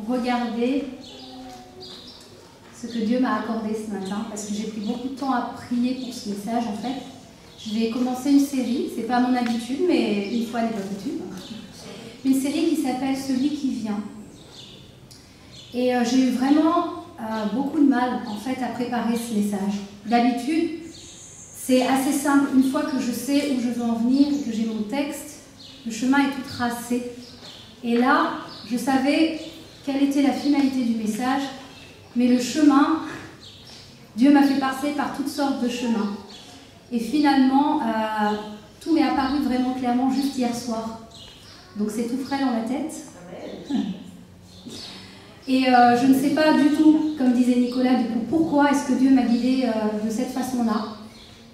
regarder ce que Dieu m'a accordé ce matin, parce que j'ai pris beaucoup de temps à prier pour ce message en fait. Je vais commencer une série, c'est pas mon habitude, mais une fois n'est pas coutume. Une série qui s'appelle Celui qui vient. Et j'ai eu vraiment beaucoup de mal en fait à préparer ce message. D'habitude, c'est assez simple. Une fois que je sais où je veux en venir et que j'ai mon texte, le chemin est tout tracé. Et là, je savais quelle était la finalité du message, mais le chemin, Dieu m'a fait passer par toutes sortes de chemins. Et finalement, tout m'est apparu vraiment clairement juste hier soir. Donc c'est tout frais dans la tête. Et je ne sais pas du tout, comme disait Nicolas, du coup, pourquoi est-ce que Dieu m'a guidée de cette façon-là.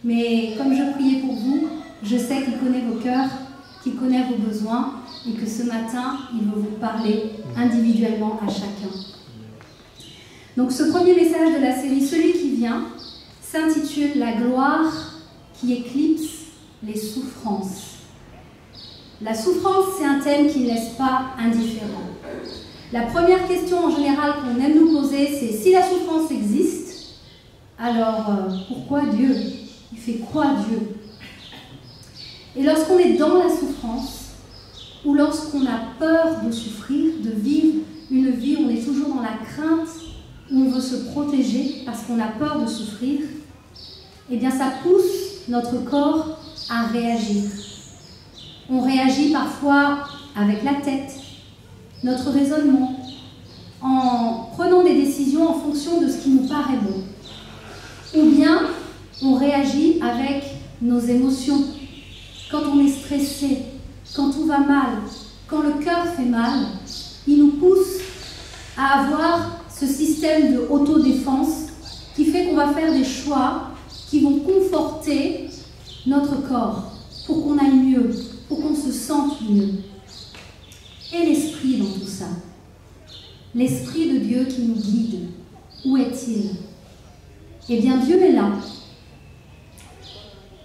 Mais comme je priais pour vous, je sais qu'il connaît vos cœurs, qu'il connaît vos besoins, et que ce matin, il veut vous parler individuellement à chacun. Donc ce premier message de la série, Celui qui vient, s'intitule « La gloire qui éclipse les souffrances ». La souffrance, c'est un thème qui ne laisse pas indifférent. La première question en général qu'on aime nous poser, c'est si la souffrance existe, alors pourquoi Dieu? Il fait quoi Dieu? Et lorsqu'on est dans la souffrance, ou lorsqu'on a peur de souffrir, de vivre une vie où on est toujours dans la crainte, où on veut se protéger parce qu'on a peur de souffrir, eh bien ça pousse notre corps à réagir. On réagit parfois avec la tête, notre raisonnement, en prenant des décisions en fonction de ce qui nous paraît bon. Ou bien, on réagit avec nos émotions. Quand on est stressé, quand tout va mal, quand le cœur fait mal, il nous pousse à avoir ce système de autodéfense qui fait qu'on va faire des choix qui vont conforter notre corps pour qu'on aille mieux, pour qu'on se sente mieux. Et l'esprit dans tout ça, l'esprit de Dieu qui nous guide, où est-il? Eh bien Dieu est là.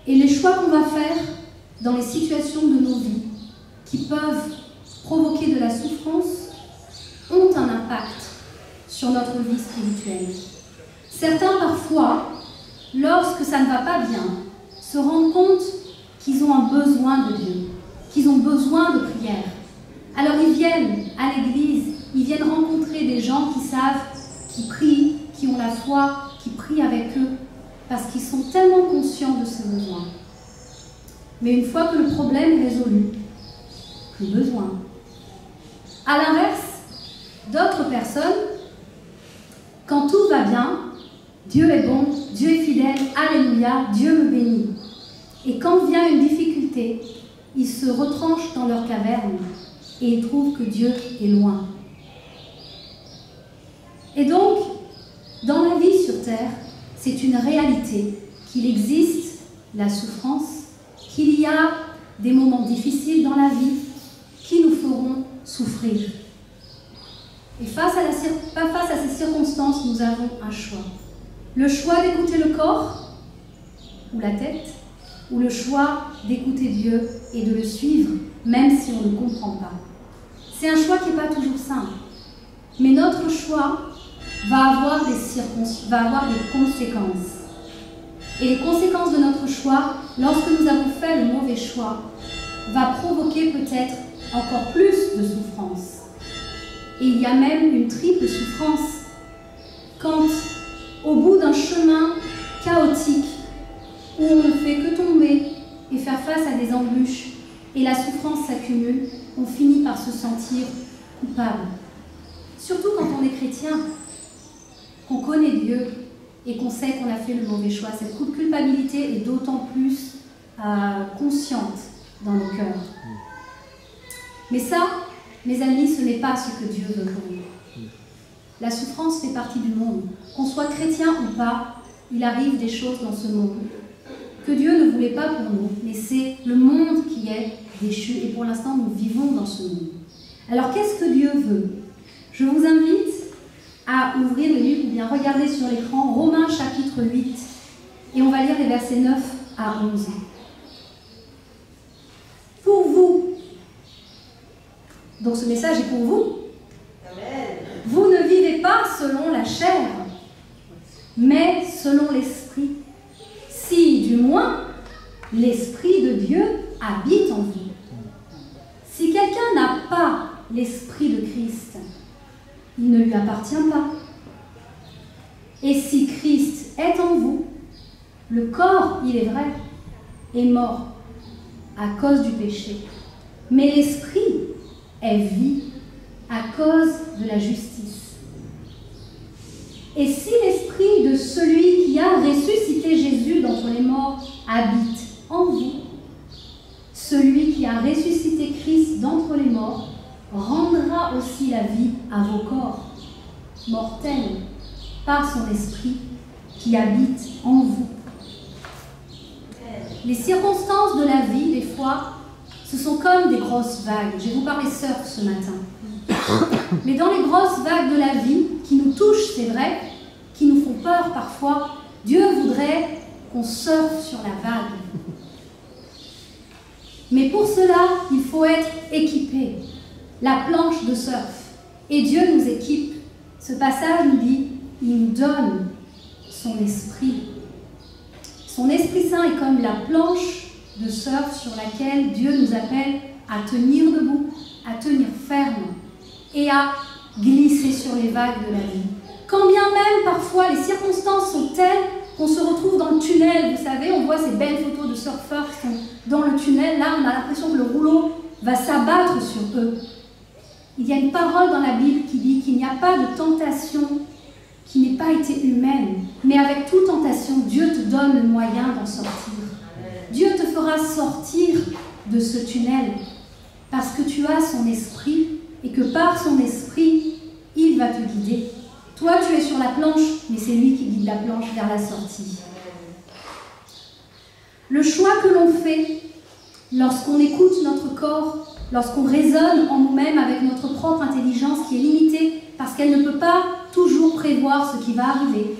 Et les choix qu'on va faire dans les situations de nos vies qui peuvent provoquer de la souffrance ont un impact sur notre vie spirituelle. Certains parfois, lorsque ça ne va pas bien, se rendent compte qu'ils ont un besoin de Dieu, qu'ils ont besoin de prière. Alors ils viennent à l'église, ils viennent rencontrer des gens qui savent, qui prient, qui ont la foi, qui prient avec eux, parce qu'ils sont tellement conscients de ce besoin. Mais une fois que le problème est résolu, plus besoin. À l'inverse, d'autres personnes, quand tout va bien, Dieu est bon, Dieu est fidèle, alléluia, Dieu me bénit. Et quand vient une difficulté, ils se retranchent dans leur caverne et ils trouvent que Dieu est loin. Et donc, dans la vie sur terre, c'est une réalité qu'il existe la souffrance, qu'il y a des moments difficiles dans la vie qui nous feront souffrir. Et face à ces circonstances, nous avons un choix. Le choix d'écouter le corps ou la tête, ou le choix d'écouter Dieu et de le suivre, même si on ne comprend pas. C'est un choix qui n'est pas toujours simple. Mais notre choix va avoir des conséquences. Et les conséquences de notre choix, lorsque nous avons fait le mauvais choix, va provoquer peut-être encore plus de souffrance. Et il y a même une triple souffrance quand, au bout d'un chemin chaotique, où on ne fait que tomber et faire face à des embûches, et la souffrance s'accumule, on finit par se sentir coupable. Surtout quand on est chrétien, qu'on connaît Dieu et qu'on sait qu'on a fait le mauvais choix. Cette culpabilité est d'autant plus consciente dans nos cœurs. Mais ça, mes amis, ce n'est pas ce que Dieu veut pour nous. La souffrance fait partie du monde. Qu'on soit chrétien ou pas, il arrive des choses dans ce monde que Dieu ne voulait pas pour nous, mais c'est le monde qui est déchu, et pour l'instant, nous vivons dans ce monde. Alors, qu'est-ce que Dieu veut? Je vous invite à ouvrir le livre ou bien regarder sur l'écran Romains chapitre 8, et on va lire les versets 9 à 11. Pour vous, donc ce message est pour vous. Amen. vous ne vivez pas selon la chair, mais selon l'Esprit. Si, du moins, l'Esprit de Dieu habite en vous. Si quelqu'un n'a pas l'Esprit de Christ, il ne lui appartient pas. Et si Christ est en vous, le corps, il est vrai, est mort à cause du péché, mais l'Esprit est vie à cause de la justice. Et si l'Esprit de celui qui a ressuscité Jésus d'entre les morts habite en vous, celui qui a ressuscité Christ d'entre les morts rendra aussi la vie à vos corps mortels par son Esprit qui habite en vous. Les circonstances de la vie, des fois, ce sont comme des grosses vagues. Je vais vous parler surf ce matin. Mais dans les grosses vagues de la vie, qui nous touchent, c'est vrai, qui nous font peur parfois, Dieu voudrait qu'on surfe sur la vague. Mais pour cela, il faut être équipé. La planche de surf. Et Dieu nous équipe. Ce passage nous dit, il nous donne son esprit. Son Esprit Saint est comme la planche de surf sur laquelle Dieu nous appelle à tenir debout, à tenir ferme et à glisser sur les vagues de la vie. Quand bien même, parfois, les circonstances sont telles qu'on se retrouve dans le tunnel. Vous savez, on voit ces belles photos de surfeurs qui sont dans le tunnel. Là, on a l'impression que le rouleau va s'abattre sur eux. Il y a une parole dans la Bible qui dit qu'il n'y a pas de tentation qui n'ait pas été humaine. Mais avec toute tentation, Dieu te donne le moyen d'en sortir. Dieu te fera sortir de ce tunnel parce que tu as son esprit et que par son esprit, il va te guider. Toi, tu es sur la planche, mais c'est lui qui guide la planche vers la sortie. Le choix que l'on fait lorsqu'on écoute notre corps, lorsqu'on raisonne en nous-mêmes avec notre propre intelligence qui est limitée parce qu'elle ne peut pas toujours prévoir ce qui va arriver,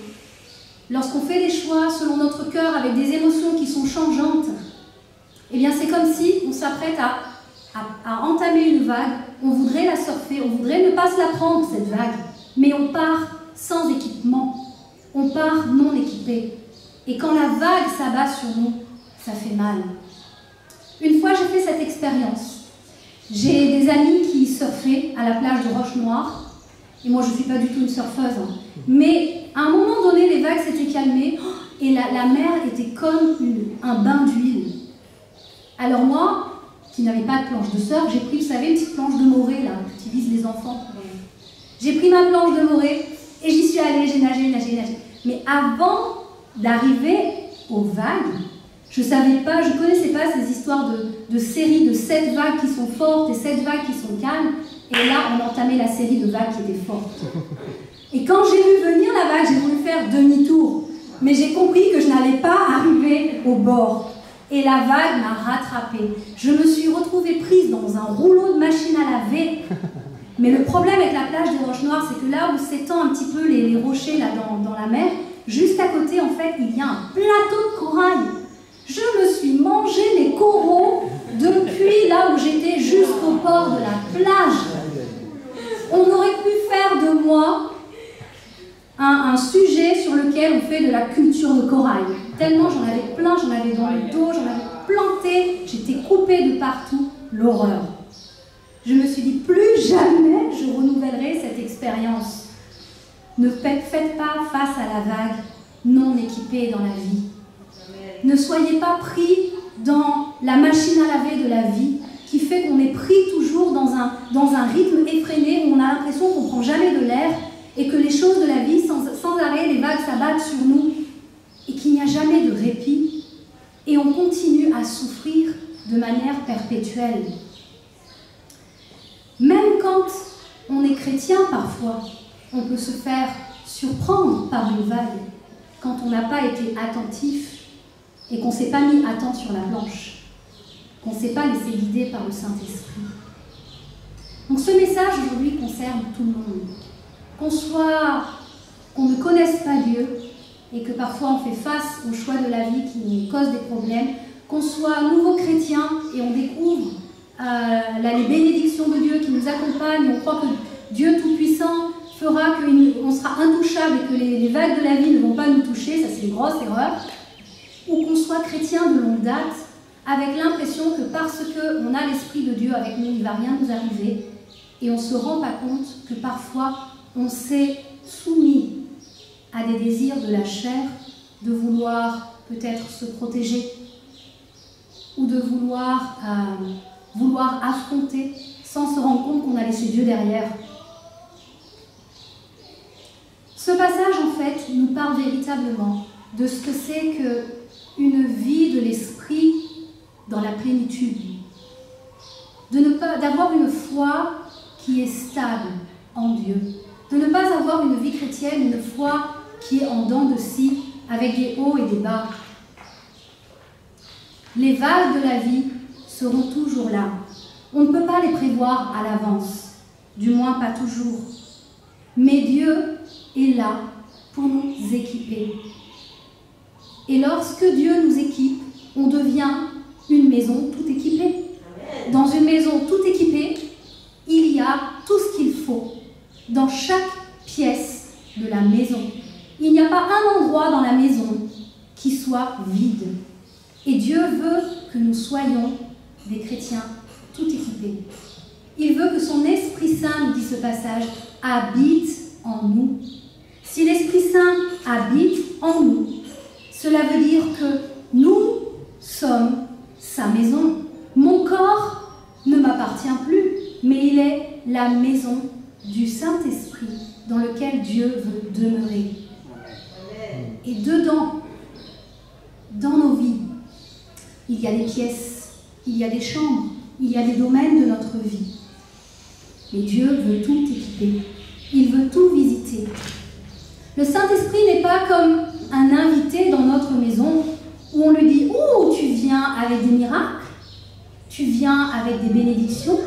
lorsqu'on fait des choix selon notre cœur avec des émotions qui sont changeantes, eh bien c'est comme si on s'apprête à entamer une vague, on voudrait la surfer, on voudrait ne pas se la prendre cette vague, mais on part sans équipement, on part non équipé. Et quand la vague s'abat sur nous, ça fait mal. Une fois, j'ai fait cette expérience. J'ai des amis qui surfaient à la plage de Roche-Noire. Et moi, je ne suis pas du tout une surfeuse. Hein. Mais à un moment donné, les vagues s'étaient calmées et la mer était comme un bain d'huile. Alors moi, qui n'avais pas de planche de surf, j'ai pris, vous savez, une petite planche de morée là, qu'utilisent les enfants. J'ai pris ma planche de morée et j'y suis allée, j'ai nagé. Mais avant d'arriver aux vagues, je ne savais pas, je ne connaissais pas ces histoires de séries de 7 vagues qui sont fortes et 7 vagues qui sont calmes. Et là, on entamait la série de vagues qui étaient fortes. Et quand j'ai vu venir la vague, j'ai voulu faire demi-tour. Mais j'ai compris que je n'allais pas arriver au bord. Et la vague m'a rattrapée. Je me suis retrouvée prise dans un rouleau de machine à laver. Mais le problème avec la plage des Roches Noires, c'est que là où s'étendent un petit peu les rochers là, dans la mer, juste à côté, en fait, il y a un plateau de corail. Je me suis mangé les coraux depuis là où j'étais jusqu'au bord de la plage. On aurait pu faire de moi un sujet sur lequel on fait de la culture de corail. Tellement j'en avais plein, j'en avais dans le dos, j'en avais planté, j'étais coupée de partout, l'horreur. Je me suis dit, plus jamais je renouvellerai cette expérience. Ne faites pas face à la vague non équipée dans la vie. Ne soyez pas pris dans la machine à laver de la vie qui fait qu'on est pris toujours dans un rythme effréné où on a l'impression qu'on ne prend jamais de l'air et que les choses de la vie, sans arrêt, les vagues s'abattent sur nous et qu'il n'y a jamais de répit et on continue à souffrir de manière perpétuelle. Même quand on est chrétien parfois, on peut se faire surprendre par une vague quand on n'a pas été attentif et qu'on ne s'est pas mis à temps sur la planche, qu'on ne s'est pas laissé guider par le Saint-Esprit. Donc ce message aujourd'hui concerne tout le monde. Qu'on ne connaisse pas Dieu et que parfois on fait face aux choix de la vie qui nous causent des problèmes, qu'on soit nouveau chrétien et on découvre les bénédictions de Dieu qui nous accompagnent, on croit que Dieu Tout-Puissant fera qu'on sera intouchable et que les vagues de la vie ne vont pas nous toucher, ça c'est une grosse erreur, ou qu'on soit chrétien de longue date, avec l'impression que parce qu'on a l'Esprit de Dieu avec nous, il ne va rien nous arriver, et on ne se rend pas compte que parfois on s'est soumis à des désirs de la chair, de vouloir peut-être se protéger, ou de vouloir affronter sans se rendre compte qu'on a laissé Dieu derrière. Ce passage, en fait, nous parle véritablement de ce que c'est qu'une vie de l'esprit dans la plénitude. D'avoir une foi qui est stable en Dieu. De ne pas avoir une vie chrétienne, une foi qui est en dents de scie, avec des hauts et des bas. Les vagues de la vie seront toujours là. On ne peut pas les prévoir à l'avance, du moins pas toujours. Mais Dieu est là pour nous équiper. Et lorsque Dieu nous équipe, on devient une maison tout équipée. Dans une maison tout équipée, il y a tout ce qu'il faut dans chaque pièce de la maison. Il n'y a pas un endroit dans la maison qui soit vide. Et Dieu veut que nous soyons des chrétiens tout équipés. Il veut que son Esprit Saint, nous dit ce passage, habite en nous. Si l'Esprit Saint habite en nous, cela veut dire que nous sommes sa maison. Mon corps ne m'appartient plus, mais il est la maison du Saint-Esprit dans lequel Dieu veut demeurer. Et dedans, dans nos vies, il y a des pièces, il y a des chambres, il y a des domaines de notre vie. Mais Dieu veut tout équiper, il veut tout visiter. Le Saint-Esprit n'est pas comme un invité dans notre maison où on lui dit « Oh, tu viens avec des miracles, tu viens avec des bénédictions,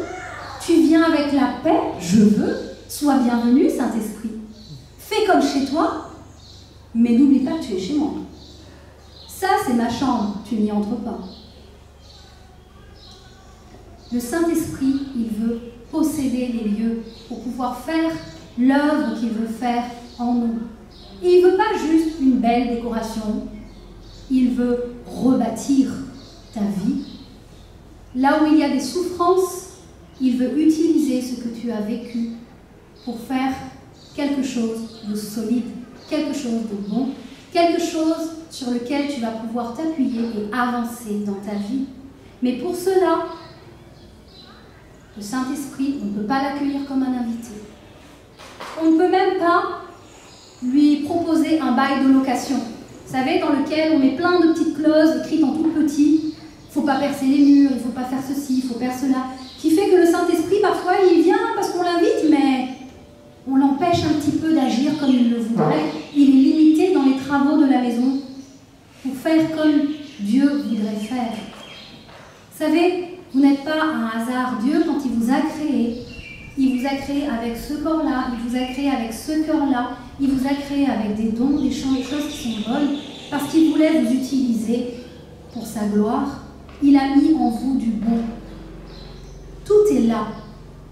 tu viens avec la paix, je veux, sois bienvenu Saint-Esprit. Fais comme chez toi, mais n'oublie pas que tu es chez moi. Ça, c'est ma chambre, tu n'y entres pas. » Le Saint-Esprit, il veut posséder les lieux pour pouvoir faire l'œuvre qu'il veut faire en nous. Et il ne veut pas juste une belle décoration, il veut rebâtir ta vie. Là où il y a des souffrances, il veut utiliser ce que tu as vécu pour faire quelque chose de solide, quelque chose de bon, quelque chose sur lequel tu vas pouvoir t'appuyer et avancer dans ta vie. Mais pour cela, le Saint-Esprit, on ne peut pas l'accueillir comme un invité. On ne peut même pas lui proposer un bail de location. Vous savez, dans lequel on met plein de petites clauses écrites en tout petit. Il ne faut pas percer les murs, il ne faut pas faire ceci, il faut faire cela. Qui fait que le Saint-Esprit, parfois, il vient parce qu'on l'invite, mais on l'empêche un petit peu d'agir comme il le voudrait. Il est limité dans les travaux de la maison pour faire comme Dieu voudrait faire. Vous savez, vous n'êtes pas un hasard. Dieu, quand il vous a créé avec ce corps-là, il vous a créé avec ce cœur-là, il vous a créé avec des dons, des choses qui sont bonnes, parce qu'il voulait vous utiliser pour sa gloire. Il a mis en vous du bon. Tout est là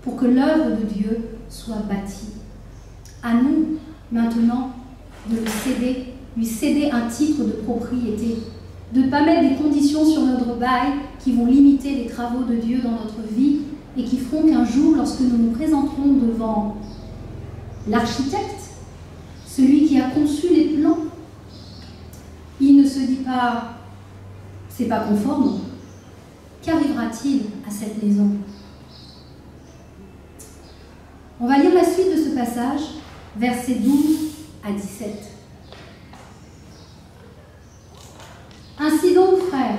pour que l'œuvre de Dieu soit bâtie. À nous, maintenant, de le céder, lui céder un titre de propriété, de ne pas mettre des conditions sur notre bail qui vont limiter les travaux de Dieu dans notre vie et qui feront qu'un jour, lorsque nous nous présenterons devant l'architecte, celui qui a conçu les plans, il ne se dit pas « c'est pas conforme ». Qu'arrivera-t-il à cette maison? On va lire la suite de ce passage, versets 12 à 17. Ainsi donc, frères,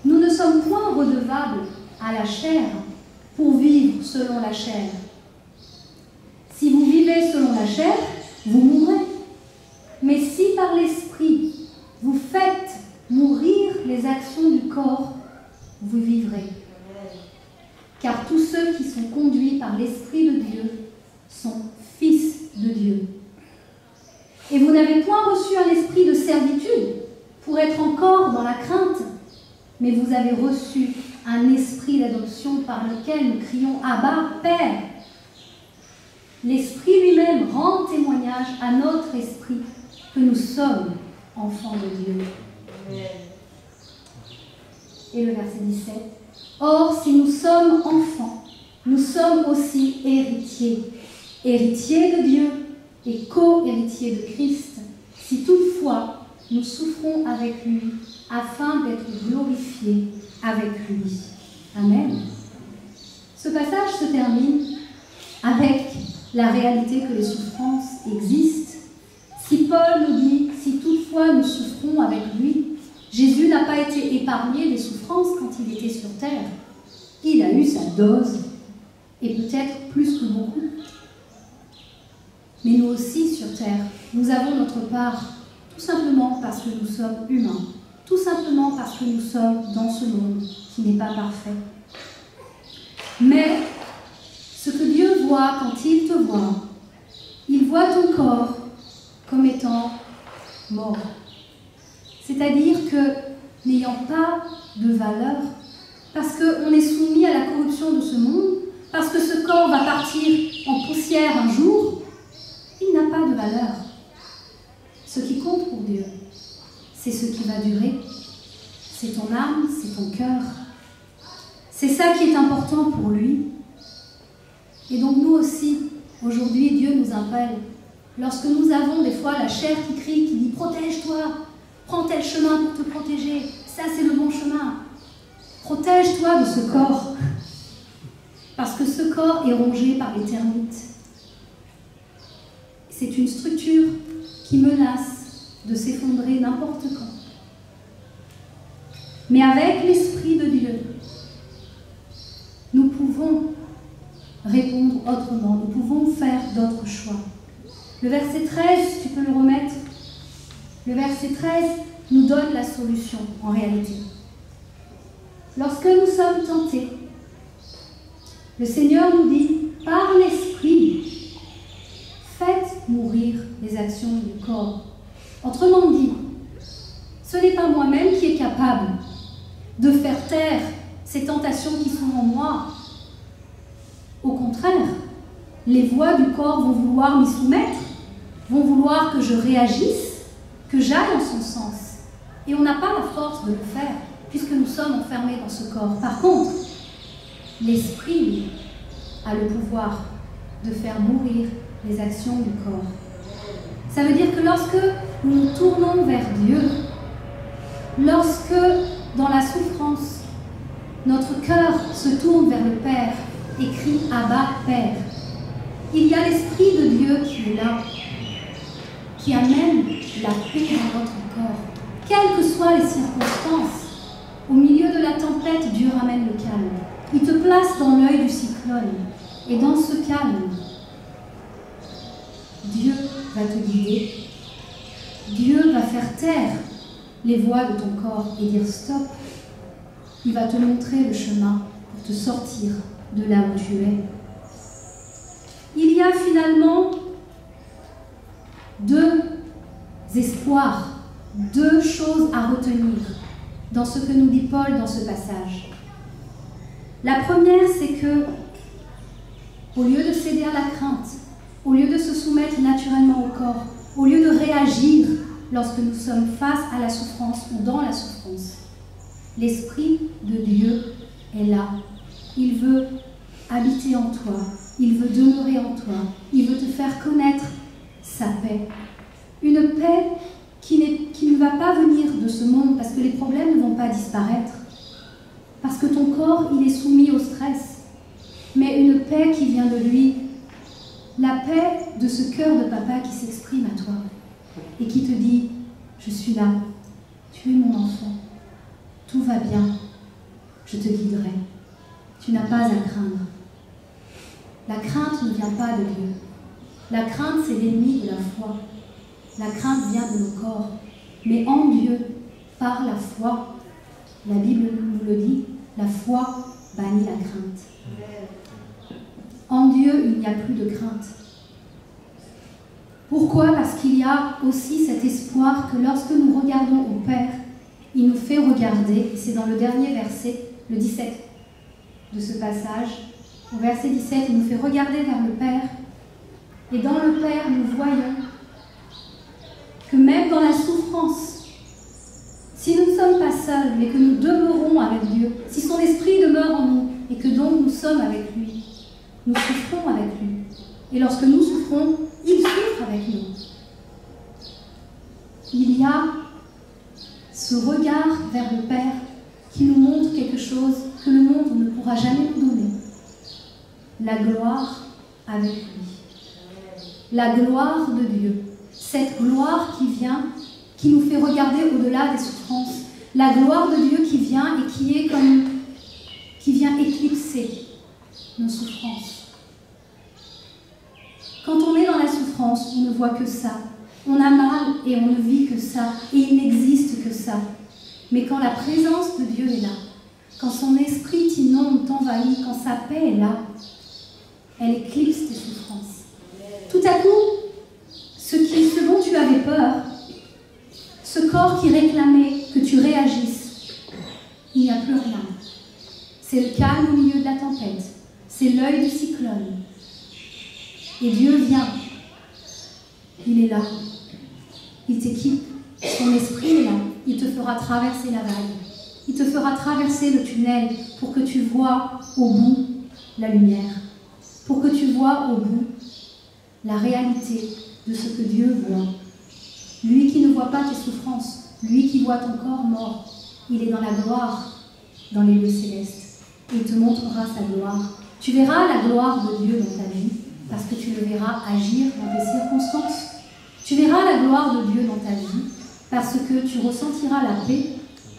nous ne sommes point redevables à la chair pour vivre selon la chair. Si vous vivez selon la chair, vous mourrez. Mais si par l'Esprit vous faites mourir les actions du corps, vous vivrez. Car tous ceux qui sont conduits par l'Esprit de Dieu sont fils de Dieu. Et vous n'avez point reçu un esprit de servitude pour être encore dans la crainte, mais vous avez reçu un esprit d'adoption par lequel nous crions « Abba, Père ». l'Esprit lui-même rend témoignage à notre esprit que nous sommes enfants de Dieu. Et le verset 17. Or, si nous sommes enfants, nous sommes aussi héritiers, héritiers de Dieu et co-héritiers de Christ, si toutefois nous souffrons avec lui, afin d'être glorifiés avec lui. Amen. Ce passage se termine avec la réalité que les souffrances existent. Si Paul nous dit, si toutefois nous souffrons avec lui, Jésus n'a pas été épargné des souffrances quand il était sur terre. Il a eu sa dose, et peut-être plus que beaucoup. Mais nous aussi sur terre, nous avons notre part, tout simplement parce que nous sommes humains, tout simplement parce que nous sommes dans ce monde qui n'est pas parfait. Mais ce que Dieu voit quand il te voit, il voit ton corps comme étant mort. C'est-à-dire que, n'ayant pas de valeur, parce qu'on est soumis à la corruption de ce monde, parce que ce corps va partir en poussière un jour, il n'a pas de valeur. Ce qui compte pour Dieu, c'est ce qui va durer. C'est ton âme, c'est ton cœur. C'est ça qui est important pour lui. Et donc nous aussi, aujourd'hui, Dieu nous appelle. Lorsque nous avons des fois la chair qui crie, qui dit « Protège-toi, prends tel chemin pour te protéger, ça c'est le bon chemin. Protège-toi de ce corps. » Parce que ce corps est rongé par les termites. C'est une structure qui menace de s'effondrer n'importe quand. Mais avec l'Esprit de Dieu, nous pouvons répondre autrement, nous pouvons faire d'autres choix. Le verset 13, tu peux le remettre. Le verset 13 nous donne la solution en réalité. Lorsque nous sommes tentés, le Seigneur nous dit, par l'Esprit, faites mourir les actions du corps. Autrement dit, ce n'est pas moi-même qui est capable de faire taire ces tentations qui sont en moi. Au contraire, les voix du corps vont vouloir m'y soumettre, vont vouloir que je réagisse, que j'aille en son sens. Et on n'a pas la force de le faire, puisque nous sommes enfermés dans ce corps. Par contre, l'Esprit, lui, a le pouvoir de faire mourir les actions du corps. Ça veut dire que lorsque nous nous tournons vers Dieu, lorsque, dans la souffrance, notre cœur se tourne vers le Père et crie « Abba, Père », il y a l'Esprit de Dieu qui est là, qui amène la paix dans notre corps. Quelles que soient les circonstances, au milieu de la tempête, Dieu ramène le calme. Il te place dans l'œil du cyclone. Et dans ce calme, Dieu va te guider. Dieu va faire taire les voix de ton corps et dire stop. Il va te montrer le chemin pour te sortir de là où tu es. Il y a finalement deux espoirs, deux choses à retenir dans ce que nous dit Paul dans ce passage. La première, c'est que, au lieu de céder à la crainte, au lieu de se soumettre naturellement au corps, au lieu de réagir lorsque nous sommes face à la souffrance ou dans la souffrance, l'Esprit de Dieu est là. Il veut habiter en toi, il veut demeurer en toi, il veut te faire connaître sa paix. Une paix qui ne va pas venir de ce monde parce que les problèmes ne vont pas disparaître, parce que ton corps il est soumis au stress, mais une paix qui vient de lui, la paix de ce cœur de papa qui s'exprime à toi et qui te dit « Je suis là, tu es mon enfant, tout va bien, je te guiderai, tu n'as pas à craindre. » La crainte ne vient pas de Dieu. La crainte, c'est l'ennemi de la foi. La crainte vient de nos corps. Mais en Dieu, par la foi, la Bible nous le dit, la foi bannit la crainte. En Dieu, il n'y a plus de crainte. Pourquoi? Parce qu'il y a aussi cet espoir que lorsque nous regardons au Père, il nous fait regarder, et c'est dans le dernier verset, le 17 de ce passage, au verset 17, il nous fait regarder vers le Père Et dans le Père, nous voyons que même dans la souffrance, si nous ne sommes pas seuls, mais que nous demeurons avec Dieu, si son esprit demeure en nous et que donc nous sommes avec lui, nous souffrons avec lui. Et lorsque nous souffrons, il souffre avec nous. Il y a ce regard vers le Père qui nous montre quelque chose que le monde ne pourra jamais nous donner. La gloire avec lui. La gloire de Dieu. Cette gloire qui vient, qui nous fait regarder au-delà des souffrances. La gloire de Dieu qui vient et qui vient éclipser nos souffrances. Quand on est dans la souffrance, on ne voit que ça. On a mal et on ne vit que ça. Et il n'existe que ça. Mais quand la présence de Dieu est là, quand son esprit t'inonde, t'envahit, quand sa paix est là, elle éclipse tes souffrances. Tout à coup, ce dont tu avais peur, ce corps qui réclamait que tu réagisses, il n'y a plus rien. C'est le calme au milieu de la tempête. C'est l'œil du cyclone. Et Dieu vient. Il est là. Il t'équipe. Son esprit est là. Il te fera traverser la vague. Il te fera traverser le tunnel pour que tu vois au bout la lumière. Pour que tu vois au bout la réalité de ce que Dieu voit. Lui qui ne voit pas tes souffrances, lui qui voit ton corps mort, il est dans la gloire, dans les lieux célestes. Il te montrera sa gloire. Tu verras la gloire de Dieu dans ta vie, parce que tu le verras agir dans tes circonstances. Tu verras la gloire de Dieu dans ta vie, parce que tu ressentiras la paix,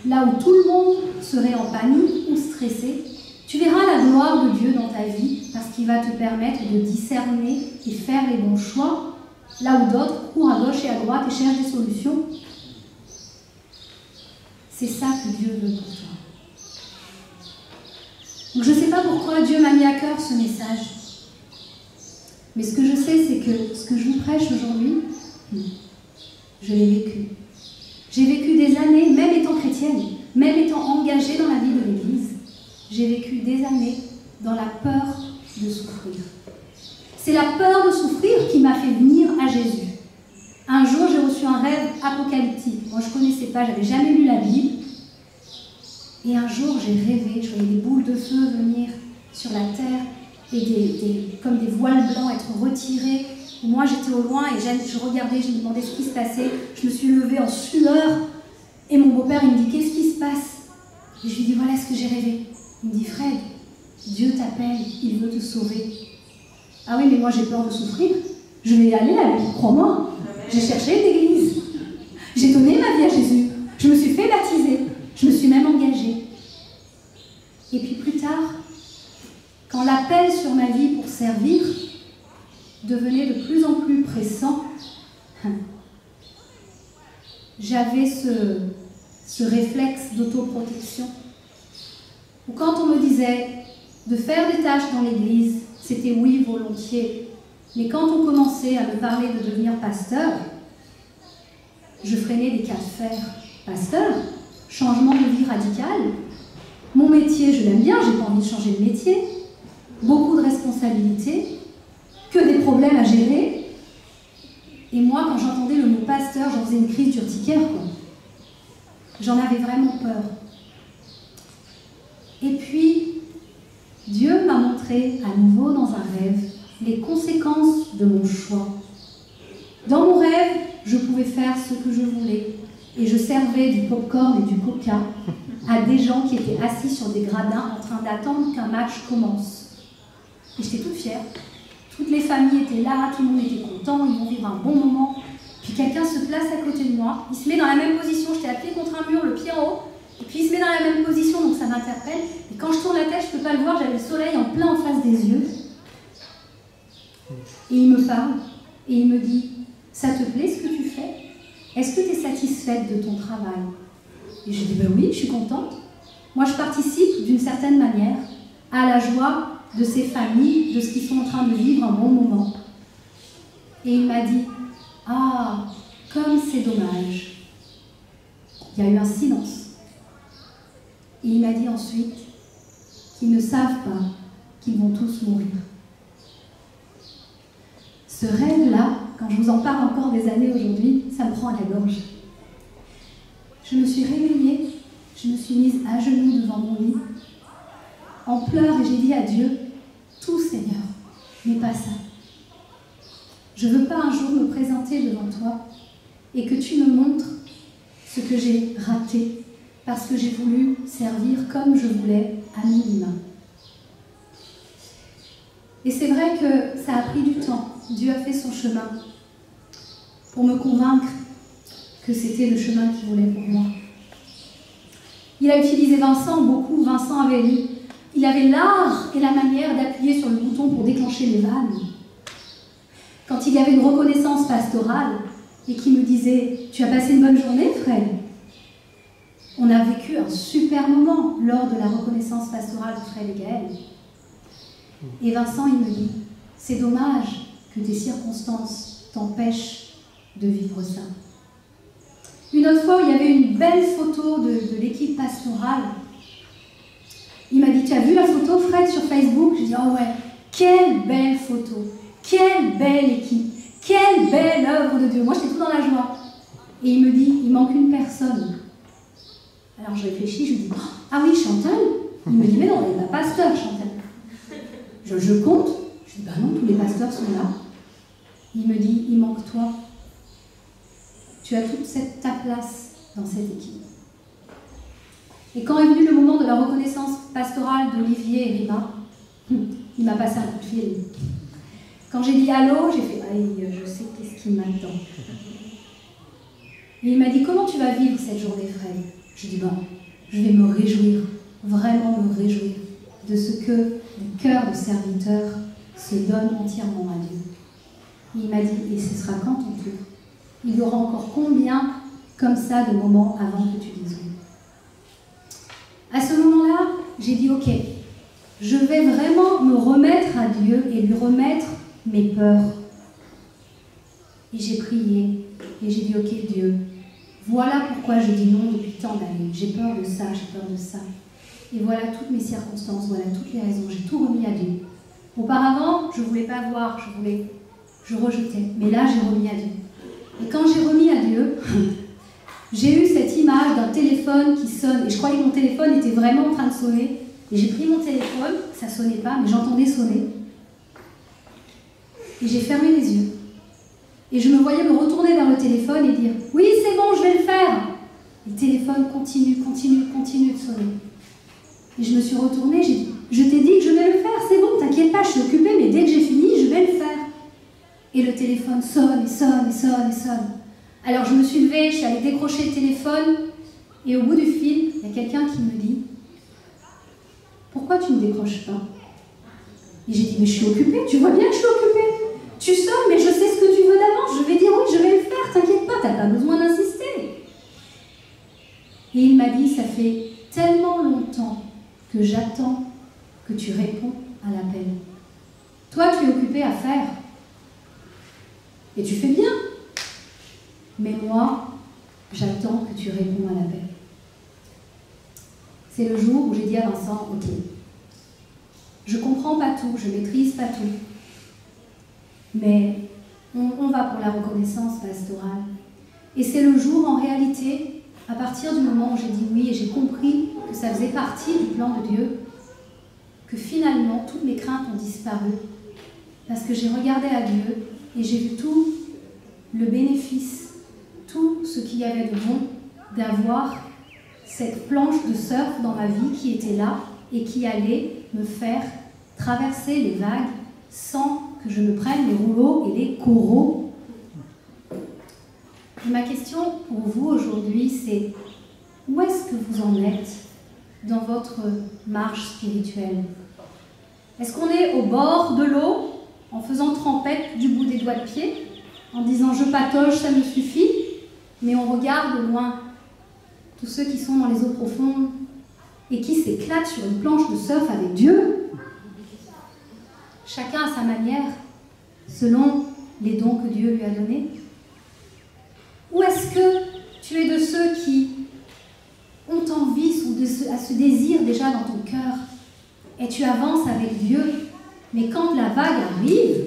là où tout le monde serait en panique ou stressé. Tu verras la gloire de Dieu dans ta vie, parce qu'il va te permettre de discerner et faire les bons choix, là où d'autres courent à gauche et à droite et cherchent des solutions. C'est ça que Dieu veut pour toi. Donc je ne sais pas pourquoi Dieu m'a mis à cœur ce message. Mais ce que je sais, c'est que ce que je vous prêche aujourd'hui, je l'ai vécu. J'ai vécu des années, même étant chrétienne, même étant engagée dans la vie de l'Église, j'ai vécu des années dans la peur de souffrir. C'est la peur de souffrir qui m'a fait venir à Jésus. Un jour, j'ai reçu un rêve apocalyptique. Moi, je ne connaissais pas, je n'avais jamais lu la Bible. Et un jour, j'ai rêvé, je voyais des boules de feu venir sur la terre et comme des voiles blancs être retirés. Et moi, j'étais au loin et je regardais, je me demandais ce qui se passait. Je me suis levée en sueur. Et mon beau-père, il me dit, qu'est-ce qui se passe? Et je lui dis, voilà ce que j'ai rêvé. Il me dit, Fred, Dieu t'appelle, il veut te sauver. Ah oui, mais moi j'ai peur de souffrir. Je vais y aller à lui, crois-moi. J'ai cherché une église. J'ai donné ma vie à Jésus. Je me suis fait baptiser. Je me suis même engagée. Et puis plus tard, quand l'appel sur ma vie pour servir devenait de plus en plus pressant, j'avais ce réflexe d'autoprotection. Ou quand on me disait de faire des tâches dans l'église, c'était oui, volontiers. Mais quand on commençait à me parler de devenir pasteur, je freinais des cas de fer. Pasteur, changement de vie radical. Mon métier, je l'aime bien, j'ai pas envie de changer de métier. Beaucoup de responsabilités, que des problèmes à gérer. Et moi, quand j'entendais le mot pasteur, j'en faisais une crise d'urticaire, quoi. J'en avais vraiment peur. Et puis, Dieu m'a montré à nouveau dans un rêve les conséquences de mon choix. Dans mon rêve, je pouvais faire ce que je voulais et je servais du pop-corn et du coca à des gens qui étaient assis sur des gradins en train d'attendre qu'un match commence. Et j'étais toute fière. Toutes les familles étaient là, tout le monde était content, ils vont vivre un bon moment. Puis quelqu'un se place à côté de moi, il se met dans la même position, j'étais appuyée contre un mur, le pied en haut, et puis il se met dans la même position, donc ça m'interpelle. Et quand je tourne la tête, je ne peux pas le voir, j'avais le soleil en plein en face des yeux. Et il me parle, et il me dit, ça te plaît ce que tu fais? Est-ce que tu es satisfaite de ton travail? Et je dis, ben oui, je suis contente. Moi, je participe d'une certaine manière à la joie de ces familles, de ce qu'ils sont en train de vivre un bon moment. Et il m'a dit, ah, comme c'est dommage. Il y a eu un silence. Et il m'a dit ensuite qu'ils ne savent pas qu'ils vont tous mourir. Ce rêve-là, quand je vous en parle encore des années aujourd'hui, ça me prend à la gorge. Je me suis réveillée, je me suis mise à genoux devant mon lit, en pleurs, et j'ai dit à Dieu, tout Seigneur, mais pas ça. Je ne veux pas un jour me présenter devant toi et que tu me montres ce que j'ai raté parce que j'ai voulu servir comme je voulais à minima. Et c'est vrai que ça a pris du temps. Dieu a fait son chemin pour me convaincre que c'était le chemin qu'il voulait pour moi. Il a utilisé Vincent beaucoup. Vincent il avait l'art et la manière d'appuyer sur le bouton pour déclencher les vannes. Quand il y avait une reconnaissance pastorale et qu'il me disait « Tu as passé une bonne journée, Fred ?» On a vécu un super moment lors de la reconnaissance pastorale de Fred et Gaël. Et Vincent, il me dit « C'est dommage que tes circonstances t'empêchent de vivre ça. » Une autre fois, où il y avait une belle photo de l'équipe pastorale. Il m'a dit « Tu as vu la photo, Fred, sur Facebook ?» Je dis « Oh ouais, quelle belle photo, quelle belle équipe, quelle belle œuvre de Dieu. » Moi, j'étais tout dans la joie. Et il me dit « Il manque une personne. » Alors je réfléchis, je lui dis « Ah oui, Chantal ?» Il me dit « Mais non, on n'est pas pasteur, Chantal. » Je compte. Je dis « Bah non, tous les pasteurs sont là. » Il me dit « Il manque toi. Tu as toute ta place dans cette équipe. » Et quand est venu le moment de la reconnaissance pastorale d'Olivier et Rima, il m'a passé un coup de fil. Quand j'ai dit allô, j'ai fait « Aïe, je sais qu'est-ce qui m'attend. » Et il m'a dit « Comment tu vas vivre cette journée, Fred ?» Je dis « Bon, je vais me réjouir, vraiment me réjouir de ce que le cœur de serviteur se donne entièrement à Dieu. » Et il m'a dit « Et ce sera quand ton tour ? Il y aura encore combien comme ça de moments avant que tu dises oui ?» À ce moment-là, j'ai dit « Ok, je vais vraiment me remettre à Dieu et lui remettre mes peurs. » Et j'ai prié et j'ai dit « Ok Dieu, voilà pourquoi je dis non depuis tant d'années. J'ai peur de ça, j'ai peur de ça. Et voilà toutes mes circonstances, voilà toutes les raisons. J'ai tout remis à Dieu. Auparavant, je ne voulais pas voir, je rejetais. Mais là, j'ai remis à Dieu. Et quand j'ai remis à Dieu, j'ai eu cette image d'un téléphone qui sonne. Et je croyais que mon téléphone était vraiment en train de sonner. Et j'ai pris mon téléphone, ça ne sonnait pas, mais j'entendais sonner. Et j'ai fermé les yeux. Et je me voyais me retourner vers le téléphone et dire « Oui, c'est bon, je vais le faire !» Le téléphone continue de sonner. Et je me suis retournée, j'ai dit « Je t'ai dit que je vais le faire, c'est bon, t'inquiète pas, je suis occupée, mais dès que j'ai fini, je vais le faire. » Et le téléphone sonne et sonne et sonne et sonne. Alors je me suis levée, je suis allée décrocher le téléphone, et au bout du fil, il y a quelqu'un qui me dit « Pourquoi tu ne décroches pas ?» Et j'ai dit « Mais je suis occupée, tu vois bien que je suis occupée. Tu sonnes, mais je sais ce que tu veux d'avance, je vais dire oui, je vais le faire, t'inquiète pas, t'as pas besoin d'insister. » Et il m'a dit « Ça fait tellement longtemps que j'attends que tu réponds à l'appel. Toi, tu es occupé à faire. Et tu fais bien. Mais moi, j'attends que tu réponds à l'appel. » C'est le jour où j'ai dit à Vincent « Ok, je comprends pas tout, je maîtrise pas tout. Mais on va pour la reconnaissance pastorale. » Et c'est le jour, en réalité, à partir du moment où j'ai dit oui et j'ai compris que ça faisait partie du plan de Dieu, que finalement, toutes mes craintes ont disparu. Parce que j'ai regardé à Dieu et j'ai vu tout le bénéfice, tout ce qu'il y avait de bon d'avoir cette planche de surf dans ma vie qui était là et qui allait me faire traverser les vagues sans que je me prenne les rouleaux et les coraux. Et ma question pour vous aujourd'hui, c'est où est-ce que vous en êtes dans votre marche spirituelle? Est-ce qu'on est au bord de l'eau, en faisant trempette du bout des doigts de pied, en disant « je patauge, ça me suffit », mais on regarde au loin tous ceux qui sont dans les eaux profondes et qui s'éclatent sur une planche de surf avec Dieu? Chacun à sa manière, selon les dons que Dieu lui a donnés. Ou est-ce que tu es de ceux qui ont envie ou à ce désir déjà dans ton cœur et tu avances avec Dieu, mais quand la vague arrive,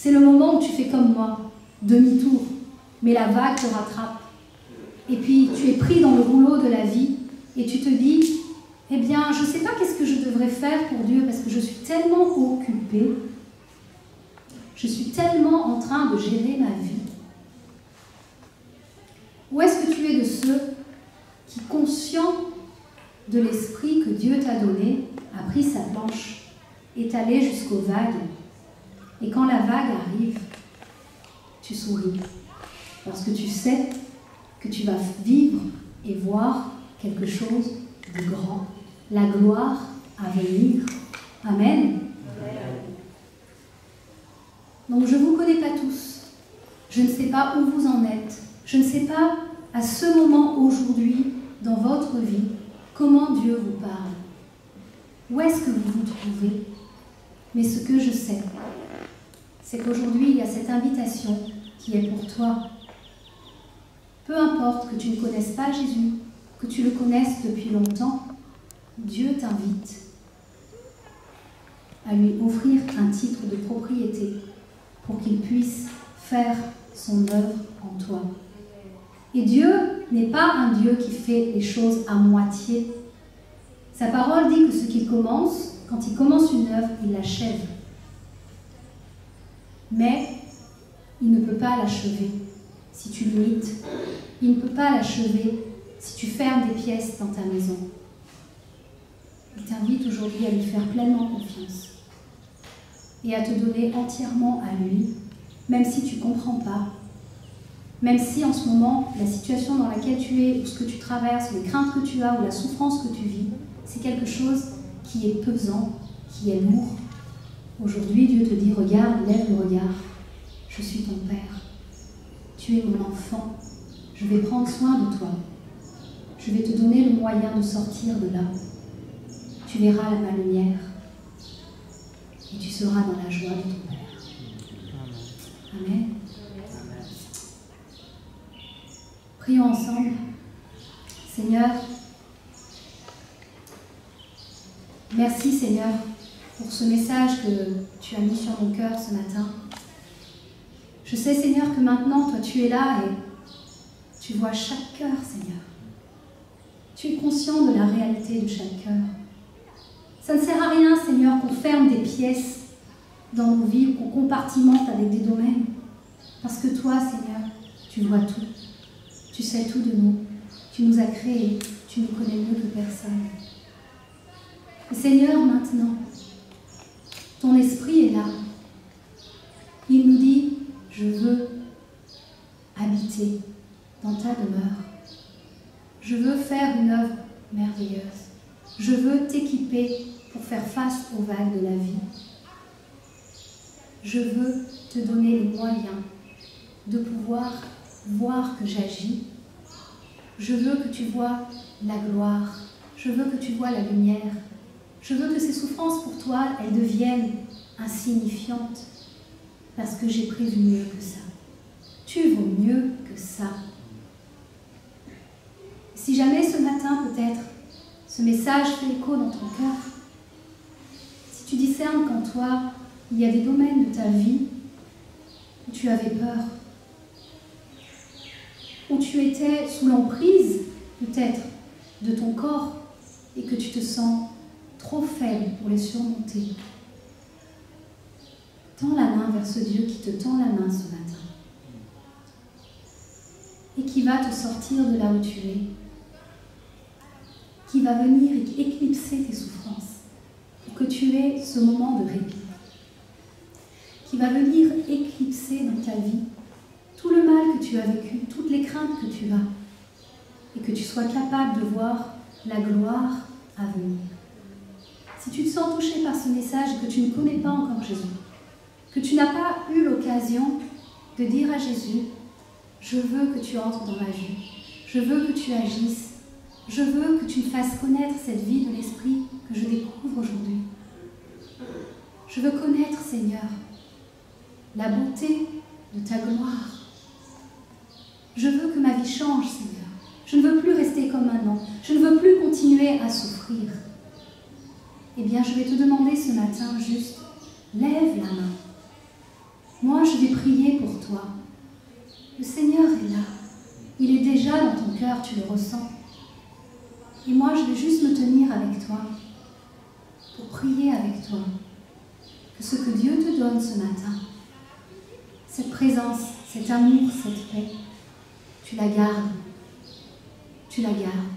C'est le moment où tu fais comme moi, demi-tour, mais la vague te rattrape. Et puis tu es pris dans le rouleau de la vie et tu te dis, eh bien, je ne sais pas qu'est-ce que je devrais faire pour Dieu parce que je suis tellement occupée, je suis tellement en train de gérer ma vie. Ou est-ce que tu es de ceux qui, conscients de l'esprit que Dieu t'a donné, a pris sa planche, est allé jusqu'aux vagues, et quand la vague arrive, tu souris, parce que tu sais que tu vas vivre et voir quelque chose de grand, la gloire à venir. Amen. Donc je ne vous connais pas tous, je ne sais pas où vous en êtes, je ne sais pas à ce moment aujourd'hui dans votre vie comment Dieu vous parle, où est-ce que vous vous trouvez, mais ce que je sais, c'est qu'aujourd'hui il y a cette invitation qui est pour toi. Peu importe que tu ne connaisses pas Jésus, que tu le connaisses depuis longtemps, Dieu t'invite à lui offrir un titre de propriété pour qu'il puisse faire son œuvre en toi. Et Dieu n'est pas un Dieu qui fait les choses à moitié. Sa parole dit que ce qu'il commence, quand il commence une œuvre, il l'achève. Mais il ne peut pas l'achever si tu limites. Il ne peut pas l'achever si tu fermes des pièces dans ta maison. Il t'invite aujourd'hui à lui faire pleinement confiance et à te donner entièrement à lui, même si tu ne comprends pas, même si en ce moment, la situation dans laquelle tu es, ou ce que tu traverses, les craintes que tu as, ou la souffrance que tu vis, c'est quelque chose qui est pesant, qui est lourd. Aujourd'hui, Dieu te dit, regarde, lève le regard, je suis ton Père, tu es mon enfant, je vais prendre soin de toi, je vais te donner le moyen de sortir de là, tu verras ma lumière, et tu seras dans la joie de ton Père. Amen. Prions ensemble. Seigneur, merci Seigneur pour ce message que tu as mis sur mon cœur ce matin. Je sais Seigneur que maintenant, toi tu es là et tu vois chaque cœur Seigneur. Tu es conscient de la réalité de chaque cœur. Ça ne sert à rien Seigneur qu'on ferme des pièces dans nos vies, qu'on compartimente avec des domaines. Parce que toi Seigneur, tu vois tout. Tu sais tout de nous. Tu nous as créés. Tu nous connais mieux que personne. Et Seigneur, maintenant, ton esprit est là. Il nous dit, je veux habiter dans ta demeure. Je veux faire une œuvre merveilleuse. Je veux t'équiper pour faire face aux vagues de la vie. Je veux te donner les moyens de pouvoir voir que j'agis. Je veux que tu vois la gloire. Je veux que tu vois la lumière. Je veux que ces souffrances pour toi, elles deviennent insignifiantes. Parce que j'ai prévu mieux que ça. Tu vaux mieux que ça. Si jamais ce matin, peut-être, ce message fait écho dans ton cœur, si tu discernes qu'en toi, il y a des domaines de ta vie où tu avais peur, où tu étais sous l'emprise, peut-être, de ton corps et que tu te sens trop faible pour les surmonter, tends la main vers ce Dieu qui te tend la main ce matin et qui va te sortir de là où tu es, qui va venir éclipser tes souffrances pour que tu aies ce moment de répit, qui va venir éclipser dans ta vie tout le mal que tu as vécu, toutes les craintes que tu as, et que tu sois capable de voir la gloire à venir. Si tu te sens touché par ce message et que tu ne connais pas encore Jésus, que tu n'as pas eu l'occasion de dire à Jésus, je veux que tu entres dans ma vie, je veux que tu agisses, je veux que tu me fasses connaître cette vie de l'Esprit que je découvre aujourd'hui. Je veux connaître, Seigneur, la beauté de ta gloire. Je veux que ma vie change, Seigneur. Je ne veux plus rester comme maintenant. Je ne veux plus continuer à souffrir. Eh bien, je vais te demander ce matin juste, lève la main. Moi, toi. Le Seigneur est là. Il est déjà dans ton cœur, tu le ressens. Et moi, je vais juste me tenir avec toi, pour prier avec toi. Que ce que Dieu te donne ce matin, cette présence, cet amour, cette paix, tu la gardes. Tu la gardes.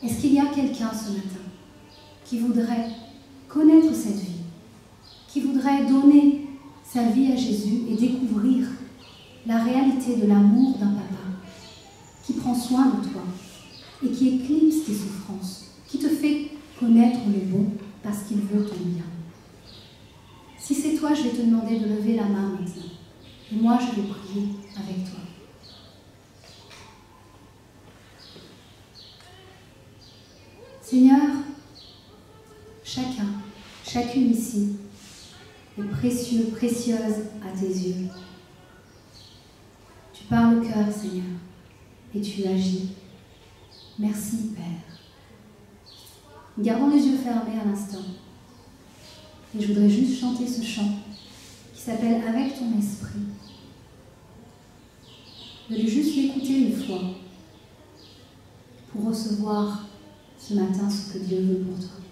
Est-ce qu'il y a quelqu'un ce matin qui voudrait connaître cette vie, qui voudrait donner sa vie à Jésus et découvrir la réalité de l'amour d'un papa qui prend soin de toi et qui éclipse tes souffrances, qui te fait connaître le bon parce qu'il veut ton bien? Si c'est toi, je vais te demander de lever la main maintenant. Et moi, je vais prier avec toi. Seigneur, chacune ici est précieux, précieuse à tes yeux. Tu parles au cœur, Seigneur, et tu agis. Merci, Père. Gardons les yeux fermés à l'instant. Et je voudrais juste chanter ce chant qui s'appelle « Avec ton esprit ». De juste l'écouter une fois pour recevoir ce matin ce que Dieu veut pour toi.